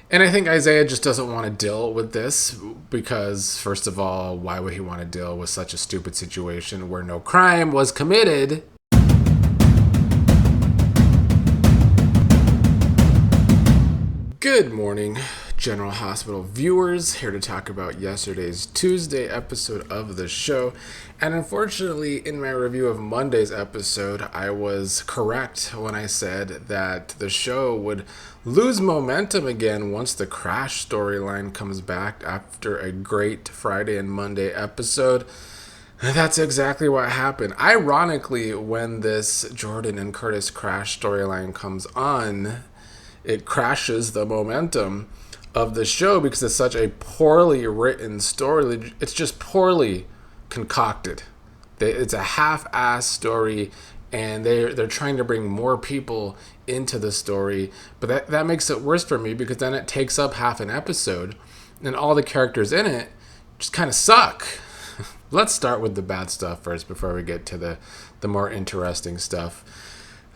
And I think Isaiah just doesn't want to deal with this because, first of all, why would he want to deal with such a stupid situation where no crime was committed? Good morning, General Hospital viewers. Here to talk about yesterday's Tuesday episode of the show. And unfortunately, in my review of Monday's episode, I was correct when I said that the show would lose momentum again once the Crash storyline comes back after a great Friday and Monday episode. That's exactly what happened. Ironically, when this Jordan and Curtis Crash storyline comes on, it crashes the momentum of the show because it's such a poorly written story. It's just poorly concocted. It's a half-assed story, and they're trying to bring more people into the story. But that makes it worse for me because then it takes up half an episode, and all the characters in it just kind of suck. Let's start with the bad stuff first before we get to the more interesting stuff.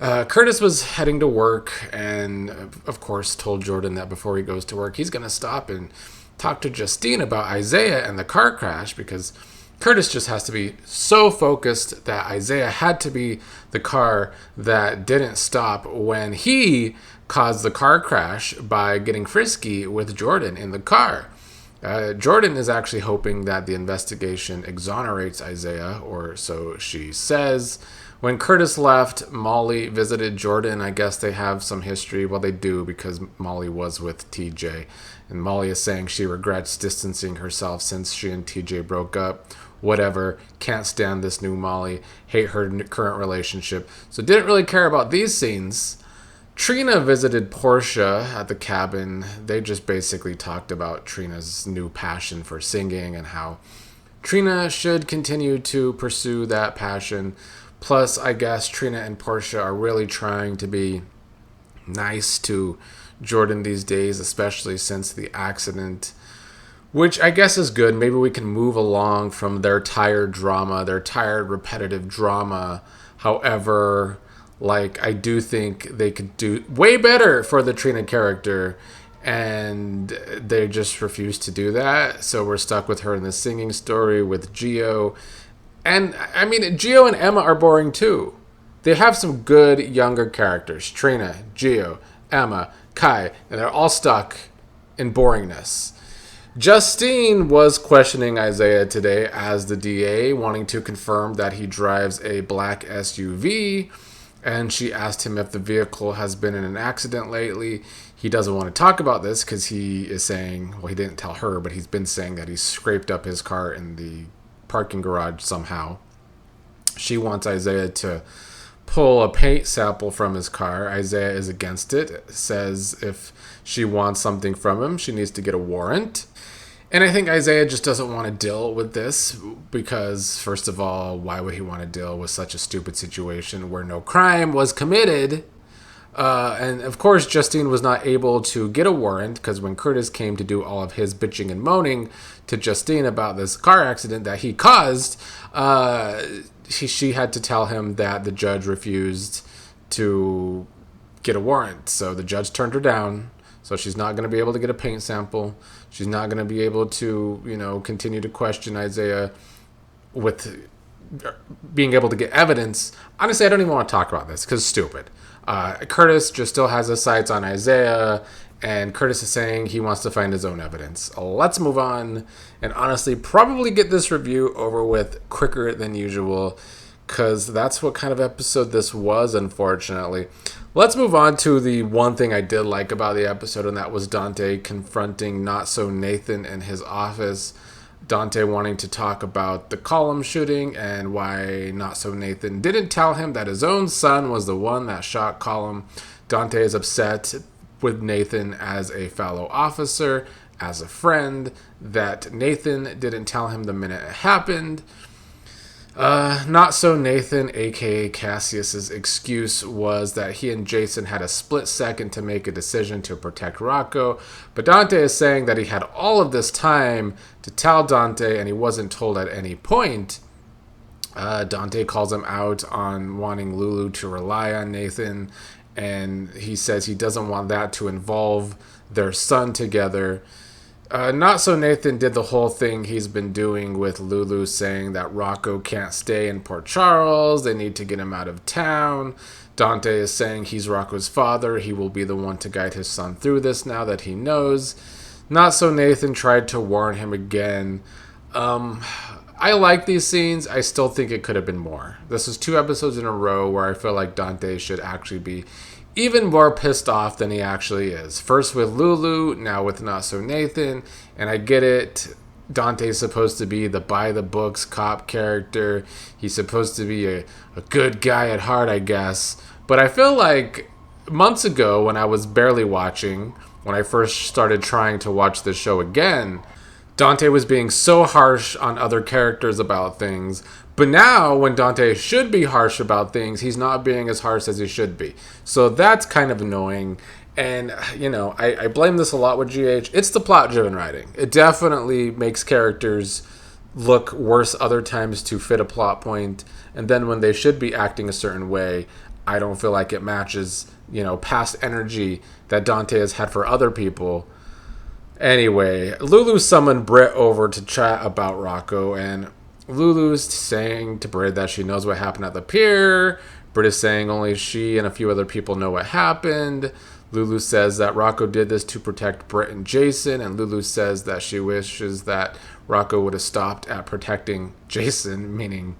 Curtis was heading to work and, of course, told Jordan that before he goes to work, he's going to stop and talk to Justine about Isaiah and the car crash because Curtis just has to be so focused that Isaiah had to be the car that didn't stop when he caused the car crash by getting frisky with Jordan in the car. Jordan is actually hoping that the investigation exonerates Isaiah, or so she says. When Curtis left, Molly visited Jordan. I guess they have some history. Well, they do because Molly was with TJ. And Molly is saying she regrets distancing herself since she and TJ broke up. Whatever. Can't stand this new Molly. Hate her current relationship. So didn't really care about these scenes. Trina visited Portia at the cabin. They just basically talked about Trina's new passion for singing and how Trina should continue to pursue that passion. Plus, I guess Trina and Portia are really trying to be nice to Jordan these days, especially since the accident, which I guess is good. Maybe we can move along from their tired drama, their tired repetitive drama. However, I do think they could do way better for the Trina character, and they just refuse to do that. So we're stuck with her in the singing story with Gio. And, I mean, Gio and Emma are boring, too. They have some good younger characters. Trina, Gio, Emma, Kai. And they're all stuck in boringness. Justine was questioning Isaiah today as the DA, wanting to confirm that he drives a black SUV. And she asked him if the vehicle has been in an accident lately. He doesn't want to talk about this because he is saying, well, he didn't tell her, but he's been saying that he scraped up his car in the parking garage somehow. She wants Isaiah to pull a paint sample from his car. Isaiah is against it, says if she wants something from him, she needs to get a warrant. And I think Isaiah just doesn't want to deal with this because, first of all, why would he want to deal with such a stupid situation where no crime was committed? And of course, Justine was not able to get a warrant because when Curtis came to do all of his bitching and moaning to Justine about this car accident that he caused, she had to tell him that the judge refused to get a warrant. So the judge turned her down. So she's not going to be able to get a paint sample. She's not going to be able to, continue to question Isaiah with being able to get evidence. Honestly, I don't even want to talk about this because it's stupid. Curtis just still has his sights on Isaiah, and Curtis is saying he wants to find his own evidence. Let's move on and honestly probably get this review over with quicker than usual because that's what kind of episode this was, unfortunately. Let's move on to the one thing I did like about the episode, and that was Dante confronting Not-So-Nathan in his office. Dante wanting to talk about the column shooting and why Not-So-Nathan didn't tell him that his own son was the one that shot Column. Dante is upset with Nathan as a fellow officer, as a friend, that Nathan didn't tell him the minute it happened. Not-So-Nathan, aka Cassius's excuse was that he and Jason had a split second to make a decision to protect Rocco, but Dante is saying that he had all of this time to tell Dante and he wasn't told at any point. Dante calls him out on wanting Lulu to rely on Nathan, and he says he doesn't want that to involve their son together. Not So Nathan did the whole thing he's been doing with Lulu, saying that Rocco can't stay in Port Charles. They need to get him out of town. Dante is saying he's Rocco's father. He will be the one to guide his son through this now that he knows. Not So Nathan tried to warn him again. I like these scenes. I still think it could have been more. This is 2 episodes in a row where I feel like Dante should actually be even more pissed off than he actually is. First with Lulu, now with Not So Nathan. And I get it. Dante's supposed to be the by-the-books cop character. He's supposed to be a good guy at heart, I guess. But I feel like months ago when I was barely watching, when I first started trying to watch the show again, Dante was being so harsh on other characters about things. But now, when Dante should be harsh about things, he's not being as harsh as he should be. So that's kind of annoying. And, I blame this a lot with GH. It's the plot-driven writing. It definitely makes characters look worse other times to fit a plot point. And then when they should be acting a certain way, I don't feel like it matches, past energy that Dante has had for other people. Anyway, Lulu summoned Britt over to chat about Rocco, and Lulu's saying to Britt that she knows what happened at the pier. Britt is saying only she and a few other people know what happened. Lulu says that Rocco did this to protect Britt and Jason, and Lulu says that she wishes that Rocco would have stopped at protecting Jason, meaning,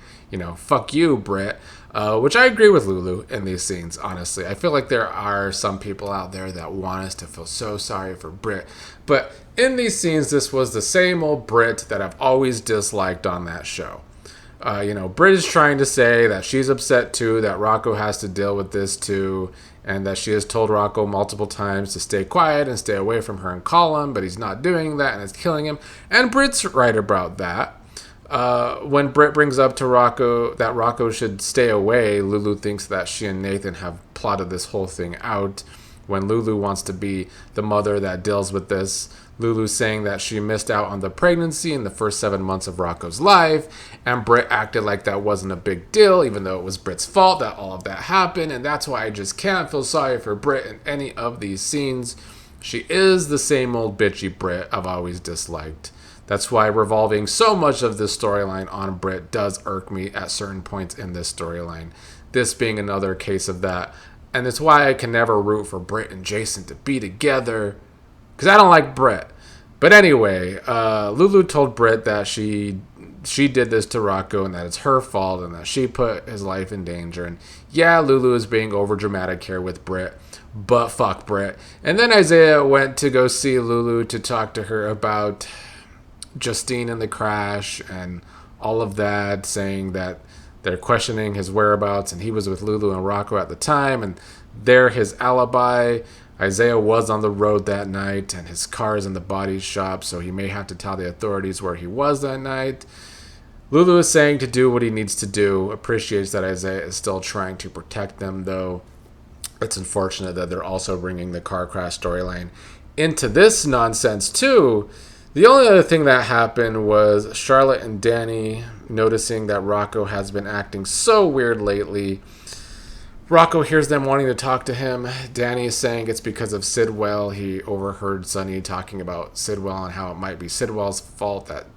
fuck you, Britt. Which I agree with Lulu in these scenes, honestly. I feel like there are some people out there that want us to feel so sorry for Britt. But in these scenes, this was the same old Britt that I've always disliked on that show. Britt is trying to say that she's upset too, that Rocco has to deal with this too, and that she has told Rocco multiple times to stay quiet and stay away from her and call him, but he's not doing that and it's killing him. And Britt's right about that. When Britt brings up to Rocco that Rocco should stay away, Lulu thinks that she and Nathan have plotted this whole thing out. When Lulu wants to be the mother that deals with this, Lulu's saying that she missed out on the pregnancy in the first 7 months of Rocco's life, and Britt acted like that wasn't a big deal, even though it was Britt's fault that all of that happened, and that's why I just can't feel sorry for Britt in any of these scenes. She is the same old bitchy Britt I've always disliked. That's why revolving so much of this storyline on Britt does irk me at certain points in this storyline. This being another case of that. And it's why I can never root for Britt and Jason to be together. Because I don't like Britt. But anyway, Lulu told Britt that she did this to Rocco and that it's her fault and that she put his life in danger. And yeah, Lulu is being overdramatic here with Britt. But fuck Britt. And then Isaiah went to go see Lulu to talk to her about Justine and the crash and all of that, saying that they're questioning his whereabouts and he was with Lulu and Rocco at the time and they're his alibi. Isaiah was on the road that night and his car is in the body shop, so he may have to tell the authorities where he was that night. Lulu is saying to do what he needs to do, appreciates that Isaiah is still trying to protect them, though it's unfortunate that they're also bringing the car crash storyline into this nonsense too. The only other thing that happened was Charlotte and Danny noticing that Rocco has been acting so weird lately. Rocco hears them wanting to talk to him. Danny is saying it's because of Sidwell. He overheard Sonny talking about Sidwell and how it might be Sidwell's fault that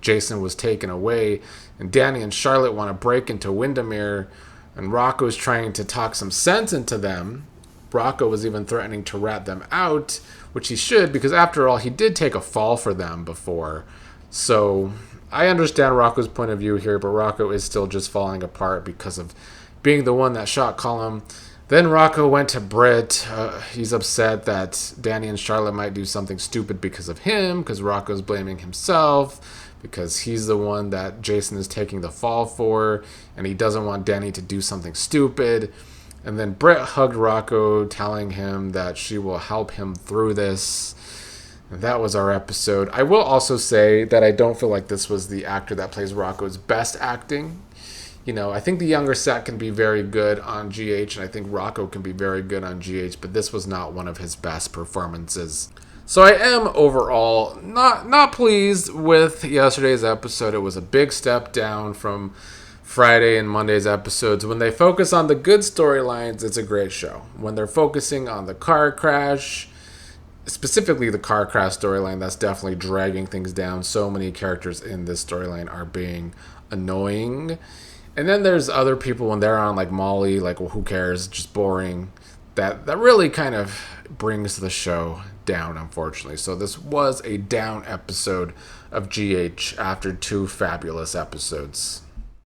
Jason was taken away. And Danny and Charlotte want to break into Windermere, and Rocco's trying to talk some sense into them. Rocco was even threatening to rat them out, which he should, because after all, he did take a fall for them before. So I understand Rocco's point of view here, but Rocco is still just falling apart because of being the one that shot Colum. Then Rocco went to Britt. He's upset that Danny and Charlotte might do something stupid because of him, because Rocco's blaming himself, because he's the one that Jason is taking the fall for, and he doesn't want Danny to do something stupid. And then Britt hugged Rocco, telling him that she will help him through this. And that was our episode. I will also say that I don't feel like this was the actor that plays Rocco's best acting. I think the younger set can be very good on GH, and I think Rocco can be very good on GH, but this was not one of his best performances. So I am overall not pleased with yesterday's episode. It was a big step down from Friday and Monday's episodes. When they focus on the good storylines, it's a great show. When they're focusing on the car crash specifically the car crash storyline, that's definitely dragging things down. So many characters in this storyline are being annoying. And then there's other people when they're on, like Molly, like, well, who cares, just boring. That really kind of brings the show down, unfortunately. So this was a down episode of GH after 2 fabulous episodes.